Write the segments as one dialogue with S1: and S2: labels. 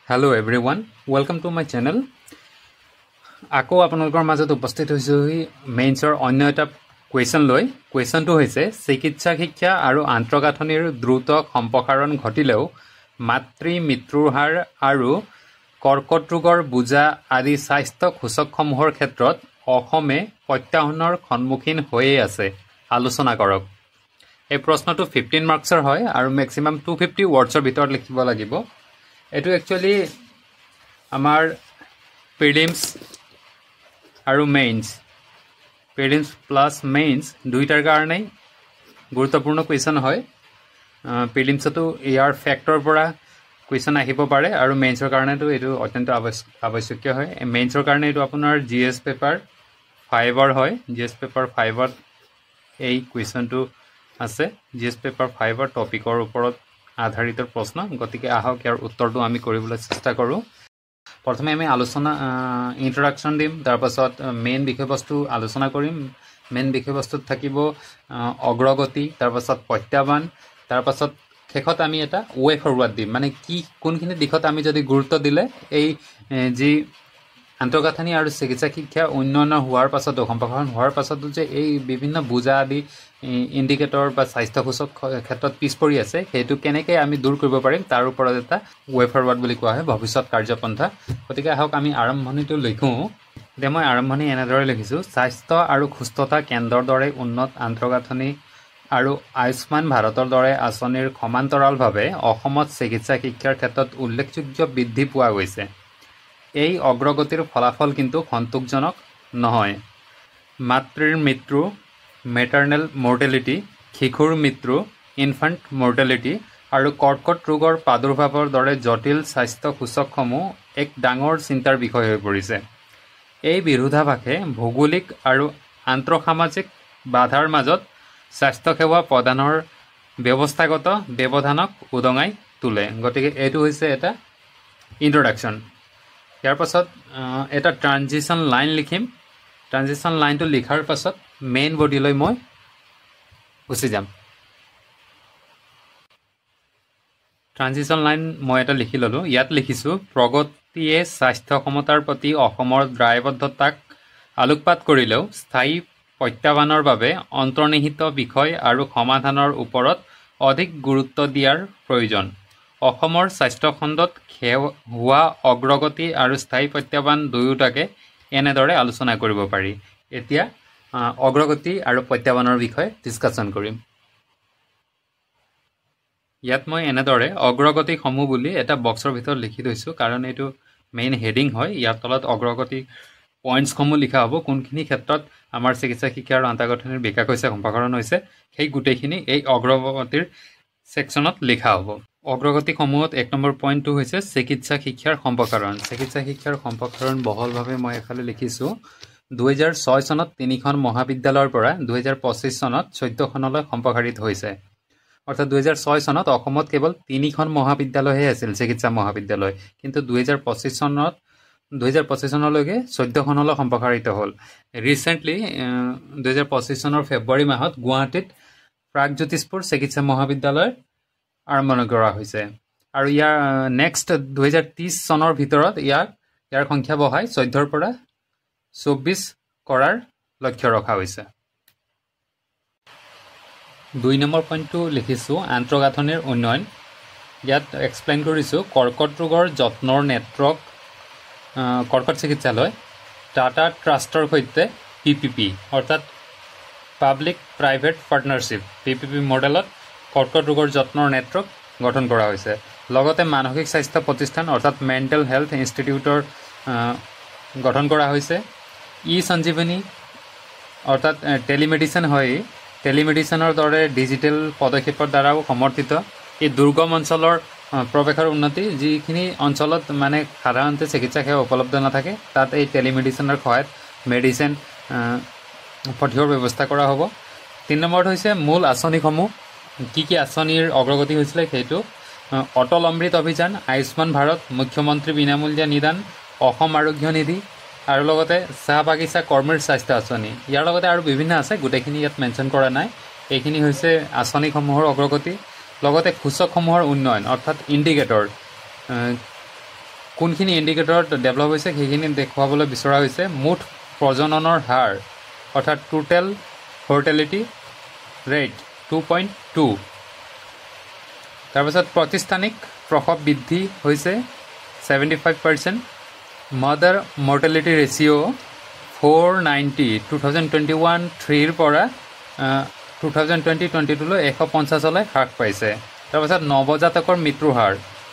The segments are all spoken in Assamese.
S1: Hello everyone, welcome to my channel. Ako আপোনালোকৰ মাজত উপস্থিত হৈছো মেইনছৰ অন্য এটা কুৱেশ্যন লৈ। কুৱেশ্যনটো হৈছে চিকিৎসা শিক্ষা আৰু আন্তঃগাঁথনিৰ দ্ৰুত সম্প্ৰসাৰণ ঘটিলেও মাতৃ মৃত্যুৰ হাৰ আৰু কৰ্কট ৰোগৰ বুজা আদি স্বাস্থ্য সূচকসমূহৰ ক্ষেত্ৰত অসমে প্ৰত্যাহ্বানৰ সন্মুখীন হৈয়ে আছে। আলোচনা কৰক। এই প্ৰশ্নটো 15 মাৰ্কছৰ হয় আৰু ম্যাক্সিমাম 250 ওয়াৰ্ডছৰ ভিতৰত লিখিব লাগিব। এটো একচুয়ালি আমাৰ প্ৰিলিমছ আৰু মেইনছ প্ৰিলিমছ প্লাস মেইনছ দুইটাৰ কাৰণে গুৰুত্বপূৰ্ণ কুৱেশ্যন হয়। প্ৰিলিমছতো ইয়াৰ ফ্যাক্টৰ পৰা কুৱেশ্যন আহিব পাৰে আৰু মেইনছৰ কাৰণেটো এটো অত্যন্ত আৱশ্যকীয় হয়। মেইনছৰ কাৰণে এটো আপোনাৰ জিএস পেপাৰ 5ৰ হয়। জিএস পেপাৰ 5ত এই কুৱেশ্যনটো আছে। জিএস পেপাৰ 5ৰ টপিকৰ ওপৰত আধাৰিত প্ৰশ্ন। গতিকে আহক ইয়াৰ উত্তৰটো আমি কৰিবলৈ চেষ্টা কৰোঁ। প্ৰথমে আমি আলোচনা ইন্ট্ৰডাকশন দিম, তাৰ পাছত মেইন বিষয়বস্তু আলোচনা কৰিম। মেইন বিষয়বস্তুত থাকিব অগ্ৰগতি, তাৰ পাছত প্ৰত্যাহ্বান, তাৰ পাছত শেষত আমি এটা ৱে ফৰৱাৰ্ড দিম, মানে কি কোনখিনি দিশত আমি যদি গুৰুত্ব দিলে এই যি আন্তঃগাঁথনি আৰু চিকিৎসা শিক্ষা উন্নয়ন হোৱাৰ পাছতো সম্প্ৰসাৰণ হোৱাৰ পাছতো যে এই বিভিন্ন বুজা আদি ইণ্ডিকেটৰ বা স্বাস্থ্য সূচক ক্ষেত্ৰত পিছ পৰি আছে, সেইটো কেনেকৈ আমি দূৰ কৰিব পাৰিম তাৰ ওপৰত এটা ৱে ফৰৱাৰ্ড বুলি কোৱা হয়, ভৱিষ্যত কাৰ্যপন্থা। গতিকে আহক আমি আৰম্ভণিটো লিখোঁ। এতিয়া মই আৰম্ভণি এনেদৰে লিখিছোঁ: স্বাস্থ্য আৰু সুস্থতা কেন্দ্ৰৰ দৰে উন্নত আন্তঃগাঁথনি আৰু আয়ুষ্মান ভাৰতৰ দৰে আঁচনিৰ সমান্তৰালভাৱে অসমত চিকিৎসা শিক্ষাৰ ক্ষেত্ৰত উল্লেখযোগ্য বৃদ্ধি পোৱা গৈছে। এই অগ্ৰগতিৰ ফলাফল কিন্তু সন্তোষজনক নহয়। মাতৃৰ মৃত্যু, মেটাৰ্নেল মৰ্টেলিটি, শিশুৰ মৃত্যু, ইনফাণ্ট মৰ্টেলিটি আৰু কৰ্কট ৰোগৰ প্ৰাদুৰ্ভাৱৰ দৰে জটিল স্বাস্থ্য সূচকসমূহ এক ডাঙৰ চিন্তাৰ বিষয় হৈ পৰিছে। এই বিৰোধাভাসে ভৌগোলিক আৰু আন্তঃসামাজিক বাধাৰ মাজত স্বাস্থ্যসেৱা প্ৰদানৰ ব্যৱস্থাগত ব্যৱধানক উদঙাই তোলে। গতিকে এইটো হৈছে এটা ইন্ট্ৰডাকশন। ইয়াৰ পাছত এটা ট্ৰানজিশন লাইন লিখিম। ট্ৰানজিশন লাইনটো লিখাৰ পাছত মেইন বডিলৈ মই গুচি যাম। ট্ৰানজিশন লাইন মই এটা লিখি ললোঁ। ইয়াত লিখিছোঁ: প্ৰগতিয়ে স্বাস্থ্য সমতাৰ প্ৰতি অসমৰ দায়বদ্ধতাক আলোকপাত কৰিলেও স্থায়ী প্ৰত্যাহ্বানৰ বাবে অন্তৰ্নিহিত বিষয় আৰু সমাধানৰ ওপৰত অধিক গুৰুত্ব দিয়াৰ প্ৰয়োজন। অসমৰ স্বাস্থ্য খণ্ডত হোৱা অগ্ৰগতি আৰু স্থায়ী প্ৰত্যাহ্বান দুয়োটাকে এনেদৰে আলোচনা কৰিব পাৰি। এতিয়া অগ্ৰগতি আৰু প্ৰত্যাহ্বানৰ বিষয়ে ডিছকাশ্যন কৰিম। ইয়াত মই এনেদৰে অগ্ৰগতিসমূহ বুলি এটা বক্সৰ ভিতৰত লিখি থৈছোঁ, কাৰণ এইটো মেইন হেডিং হয়। ইয়াৰ তলত অগ্ৰগতি পইণ্টছসমূহ লিখা হ'ব, কোনখিনি ক্ষেত্ৰত আমাৰ চিকিৎসা শিক্ষা আৰু আন্তঃগাঁথনিৰ বিকাশ হৈছে, সম্প্ৰসাৰণ হৈছে, সেই গোটেইখিনি এই অগ্ৰগতিৰ ছেকশ্যনত লিখা হ'ব। অগ্ৰগতিসমূহত 1 নম্বৰ পইণ্টটো হৈছে চিকিৎসা শিক্ষাৰ সম্প্ৰসাৰণ। চিকিৎসা শিক্ষাৰ সম্প্ৰসাৰণ বহলভাৱে মই এফালে লিখিছোঁ। 2006 চনত 3খন মহাবিদ্যালয়ৰ পৰা 2025 চনত 14খনলৈ সম্প্ৰসাৰিত হৈছে। অৰ্থাৎ 2006 চনত অসমত কেৱল 3খন মহাবিদ্যালয়হে আছিল, চিকিৎসা মহাবিদ্যালয়, কিন্তু 2025 চনলৈকে 14খনলৈ সম্প্ৰসাৰিত হ'ল। ৰিচেণ্টলি 2025 চনৰ ফেব্ৰুৱাৰী মাহত গুৱাহাটীত প্ৰাগজ্যোতিষপুৰ চিকিৎসা মহাবিদ্যালয় আৰম্ভ কৰা হৈছে আৰু ইয়াৰ নেক্সট 2030 চনৰ ভিতৰত ইয়াৰ সংখ্যা বঢ়াই 14ৰ পৰা 24 কৰাৰ লক্ষ্য ৰখা হৈছে। 2 নম্বৰ পইণ্টটো লিখিছোঁ আন্তঃগাঁথনিৰ উন্নয়ন। ইয়াত এক্সপ্লেইন কৰিছোঁ: কৰ্কট ৰোগৰ যত্নৰ নেটৱৰ্ক কৰ্কট চিকিৎসালয় টাটা ট্ৰাষ্টৰ সৈতে PPP অৰ্থাৎ পাব্লিক প্ৰাইভেট পাৰ্টনাৰশ্বিপ PPP মডেলত কৰ্কট ৰোগৰ যত্নৰ নেটৱৰ্ক গঠন কৰা হৈছে। লগতে মানসিক স্বাস্থ্য প্ৰতিষ্ঠান অৰ্থাৎ মেণ্টেল হেল্থ ইনষ্টিটিউটৰ গঠন কৰা হৈছে। সঞ্জীৱনী অৰ্থাৎ টেলিমেডিচিন হয়। টেলিমেডিচিনৰ দৰে ডিজিটেল পদক্ষেপৰ দ্বাৰাও সমৰ্থিত এই দুৰ্গম অঞ্চলৰ প্ৰৱেশৰ উন্নতি, যিখিনি অঞ্চলত মানে সাধাৰণতে চিকিৎসা সেৱা উপলব্ধ নাথাকে, তাত এই টেলিমেডিচিনৰ সহায়ত মেডিচিন পঠিওৱাৰ ব্যৱস্থা কৰা হ'ব। 3 নম্বৰত হৈছে মূল আঁচনিসমূহ। কি আঁচনিৰ অগ্ৰগতি হৈছিলে সেইটো: অটল অমৃত অভিযান, আয়ুষ্মান ভাৰত, মুখ্যমন্ত্ৰী বিনামূলীয়া নিদান, অসম আৰোগ্য নিধি আৰু লগতে চাহ বাগিচা কৰ্মীৰ স্বাস্থ্য আঁচনি। ইয়াৰ লগতে আৰু বিভিন্ন আছে, গোটেইখিনি ইয়াত মেনশ্যন কৰা নাই। এইখিনি হৈছে আঁচনিসমূহৰ অগ্ৰগতি। লগতে সূচকসমূহৰ উন্নয়ন অৰ্থাৎ ইণ্ডিকেটৰ কোনখিনি ইণ্ডিকেটৰত ডেভেলপ হৈছে সেইখিনি দেখুৱাবলৈ বিচৰা হৈছে মুঠ প্ৰজননৰ হাৰ অৰ্থাৎ টোটেল ফৰ্টিলিটি ৰেট 2.2 তাৰপিছত প্ৰতিষ্ঠানিক প্ৰসৱ বৃদ্ধি হৈছে 75%, মাদাৰ মৰ্টেলিটি ৰেচিঅ' 490 2021-3 পৰা 2020-22লৈ 150লৈ হ্ৰাস পাইছে। তাৰপিছত নৱজাতকৰ মৃত্যুৰ হাৰ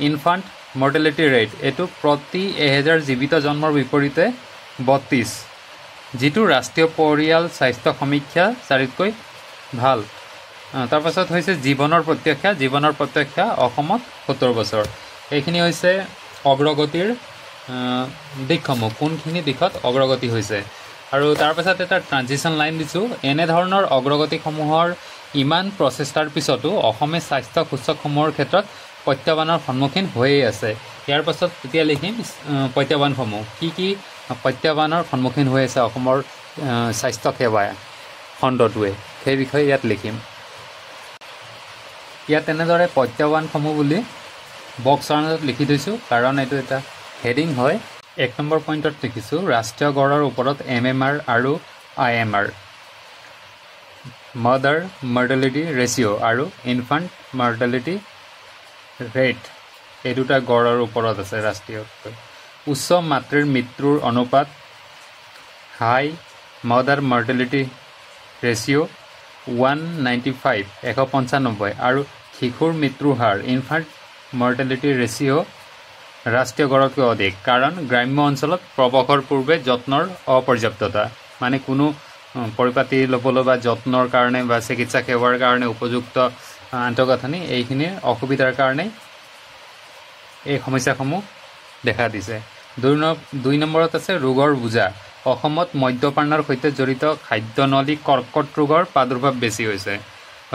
S1: ইনফাণ্ট মৰ্টেলিটি ৰেট এইটো প্ৰতি 1000 জীৱিত জন্মৰ বিপৰীতে 32, যিটো ৰাষ্ট্ৰীয় পৰিয়াল স্বাস্থ্য সমীক্ষা 4তকৈ ভাল। তাৰপাছত হৈছে জীৱনৰ প্ৰত্যক্ষা অসমত 70 বছৰ। এইখিনি হৈছে অগ্ৰগতিৰ দিশসমূহ, কোনখিনি দিশত অগ্ৰগতি হৈছে। আৰু তাৰপাছত এটা ট্ৰানজিশ্যন লাইন দিছোঁ। এনেধৰণৰ অগ্ৰগতিসমূহৰ ইমান প্ৰচেষ্টাৰ পিছতো অসমে স্বাস্থ্য সূচকসমূহৰ ক্ষেত্ৰত প্ৰত্যাহ্বানৰ সন্মুখীন হৈয়ে আছে। ইয়াৰ পাছত এতিয়া লিখিম প্ৰত্যাহ্বানসমূহ, কি প্ৰত্যাহ্বানৰ সন্মুখীন হৈ আছে অসমৰ স্বাস্থ্য সেৱা খণ্ডটোৱে, সেই বিষয়ে ইয়াত লিখিম। ইয়াত তেনেদৰে প্ৰত্যাহ্বানসমূহ বুলি বক্স আকাৰত লিখি থৈছোঁ, কাৰণ এইটো এটা হেডিং হয়। 1 নম্বৰ পইণ্টত লিখিছোঁ ৰাষ্ট্ৰীয় গড়ৰ ওপৰত MMR আৰু IMR, মাদাৰ মৰ্টেলিটি ৰেচিঅ' আৰু ইনফাণ্ট মৰ্টেলিটি ৰেট, এই দুটা গড়ৰ ওপৰত আছে ৰাষ্ট্ৰীয়কৈ। উচ্চ মাতৃৰ মৃত্যুৰ অনুপাত হাই মাদাৰ মৰ্টেলিটি ৰেচিঅ' 195 195 আৰু শিশুৰ মৃত্যুৰ হাৰ ইনফাণ্ট মৰ্টেলিটি ৰেচিঅ' ৰাষ্ট্ৰীয় গড়তকৈ অধিক, কাৰণ গ্ৰাম্য অঞ্চলত প্ৰৱসৰ পূৰ্বে যত্নৰ অপৰ্যাপ্ততা, মানে কোনো পৰিপাতি ল'বলৈ বা যত্নৰ কাৰণে বা চিকিৎসা সেৱাৰ কাৰণে উপযুক্ত আন্তঃগাঁথনি এইখিনিৰ অসুবিধাৰ কাৰণে এই সমস্যাসমূহ দেখা দিছে। 2 নম্বৰত আছে ৰোগৰ বোজা। অসমত মদ্যপানৰ সৈতে জড়িত খাদ্যনলী কৰ্কট ৰোগৰ প্ৰাদুৰ্ভাৱ বেছি হৈছে,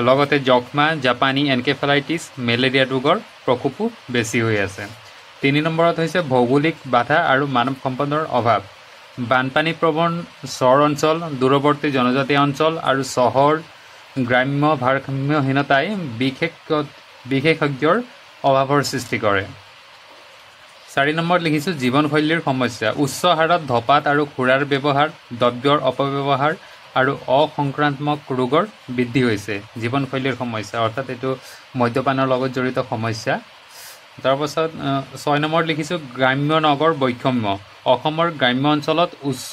S1: লগতে যক্ষ্মা, জাপানী এনকেফেলাইটিছ, মেলেৰিয়া ৰোগৰ প্ৰকোপো বেছি হৈ আছে। 3 নম্বৰত হৈছে ভৌগোলিক বাধা আৰু মানৱ সম্পদৰ অভাৱ। বানপানী প্ৰৱণ চৰ অঞ্চল, দূৰৱৰ্তী জনজাতীয় অঞ্চল আৰু চহৰ গ্ৰাম্য ভাৰসাম্যহীনতাই বিশেষজ্ঞৰ অভাৱৰ সৃষ্টি কৰে। 4 নম্বৰত লিখিছোঁ জীৱনশৈলীৰ সমস্যা। উচ্চ হাৰত ধঁপাত আৰু সুৰাৰ ব্যৱহাৰ, দ্ৰব্যৰ অপব্যৱহাৰ আৰু অসংক্ৰাত্মক ৰোগৰ বৃদ্ধি হৈছে। জীৱনশৈলীৰ সমস্যা অৰ্থাৎ এইটো মদ্যপানৰ লগত জড়িত সমস্যা। তাৰপাছত 6 নম্বৰত লিখিছোঁ গ্ৰাম্য নগৰ বৈষম্য। অসমৰ গ্ৰাম্য অঞ্চলত উচ্চ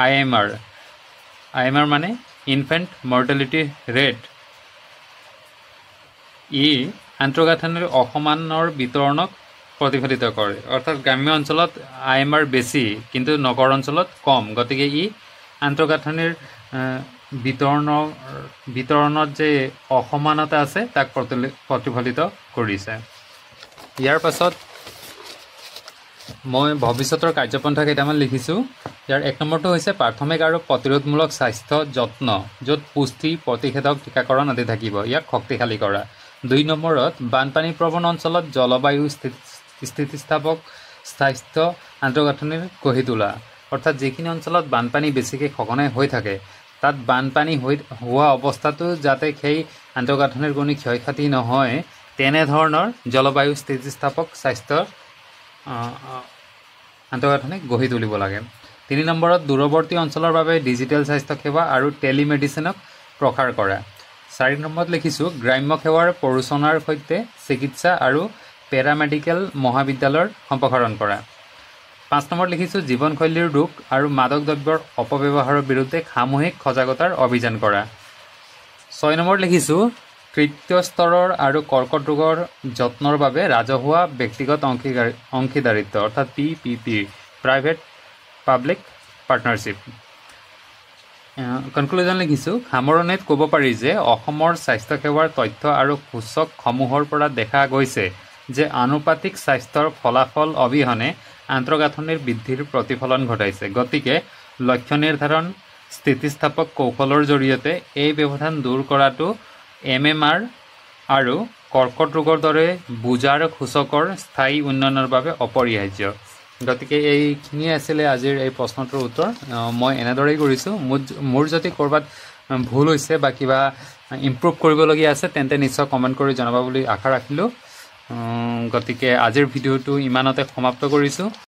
S1: IMR মানে ইনফেণ্ট মৰ্টেলিটি ৰেট, ই আন্তঃগাঁথনিৰ অসমানৰ বিতৰণক প্ৰতিফলিত কৰে। অৰ্থাৎ গ্ৰাম্য অঞ্চলত IMR বেছি কিন্তু নগৰ অঞ্চলত কম, গতিকে ই আন্তঃগাঁথনিৰ বিতৰণত যে অসমানতা আছে তাক প্ৰতিফলিত কৰিছে। ইয়াৰ পাছত মই ভৱিষ্যতৰ কাৰ্যপন্থা কেইটামান লিখিছোঁ। ইয়াৰ 1 নম্বৰটো হৈছে প্ৰাথমিক আৰু প্ৰতিৰোধমূলক স্বাস্থ্য যত্ন, য'ত পুষ্টি, প্ৰতিষেধক, টীকাকৰণ আদি থাকিব, ইয়াক শক্তিশালী কৰা। 2 নম্বৰত বানপানী প্ৰৱণ অঞ্চলত জলবায়ু স্থিতিস্থাপক স্বাস্থ্য আন্তঃগাঁথনিৰ গঢ়ি তোলা, অৰ্থাৎ যিখিনি অঞ্চলত বানপানী বেছিকৈ সঘনাই হৈ থাকে তাত বানপানী হোৱা অৱস্থাটো যাতে সেই আন্তঃগাঁথনিৰ কোনো ক্ষয় ক্ষতি নহয়, তেনেধৰণৰ জলবায়ু স্থিতিস্থাপক স্বাস্থ্যৰ আন্তঃগাঁথনি গঢ়ি তুলিব লাগে। 3 নম্বৰত দূৰৱৰ্তী অঞ্চলৰ বাবে ডিজিটেল স্বাস্থ্যসেৱা আৰু টেলিমেডিচিনক প্ৰসাৰ কৰা। 4 নম্বৰত লিখিছোঁ গ্ৰাম্য সেৱাৰ প্ৰৰোচনাৰ সৈতে চিকিৎসা আৰু পেৰামেডিকেল মহাবিদ্যালয়ৰ সম্প্ৰসাৰণ কৰা। 5 নম্বৰত লিখিছোঁ জীৱনশৈলীৰ ৰোগ আৰু মাদক দ্ৰব্যৰ অপব্যৱহাৰৰ বিৰুদ্ধে সামূহিক সজাগতাৰ অভিযান কৰা। 6 নম্বৰত লিখিছোঁ তৃতীয় স্তৰৰ আৰু কৰ্কট ৰোগৰ যত্নৰ বাবে ৰাজহুৱা ব্যক্তিগত অংশীদাৰিত্ব অৰ্থাৎ PPP, private public partnership. Conclusion লিখিছোঁ সামৰণিত ক'ব পাৰি যে অসমৰ স্বাস্থ্যসেৱাৰ তথ্য আৰু সূচকসমূহৰ পৰা দেখা গৈছে যে আনুপাতিক স্বাস্থ্যৰ ফলাফল অবিহনে আন্তঃগাঁথনিৰ বৃদ্ধিৰ প্ৰতিফলন ঘটাইছে। গতিকে লক্ষ্য নিৰ্ধাৰণ, স্থিতিস্থাপক কৌশলৰ জৰিয়তে এই ব্যৱধান দূৰ কৰাটো MMR আৰু কৰ্কট ৰোগৰ দৰে বোজাৰ সূচকৰ স্থায়ী উন্নয়নৰ বাবে অপৰিহাৰ্য। গতিকে এইখিনিয়ে আছিলে আজিৰ এই প্ৰশ্নটোৰ উত্তৰ। মই এনেদৰেই কৰিছোঁ। মোৰ যদি ক'ৰবাত ভুল হৈছে বা কিবা ইম্প্ৰুভ কৰিবলগীয়া আছে তেন্তে নিশ্চয় কমেণ্ট কৰি জনাব বুলি আশা ৰাখিলোঁ। গতিকে আজিৰ ভিডিঅ'টো ইমানতে সমাপ্ত কৰিছোঁ।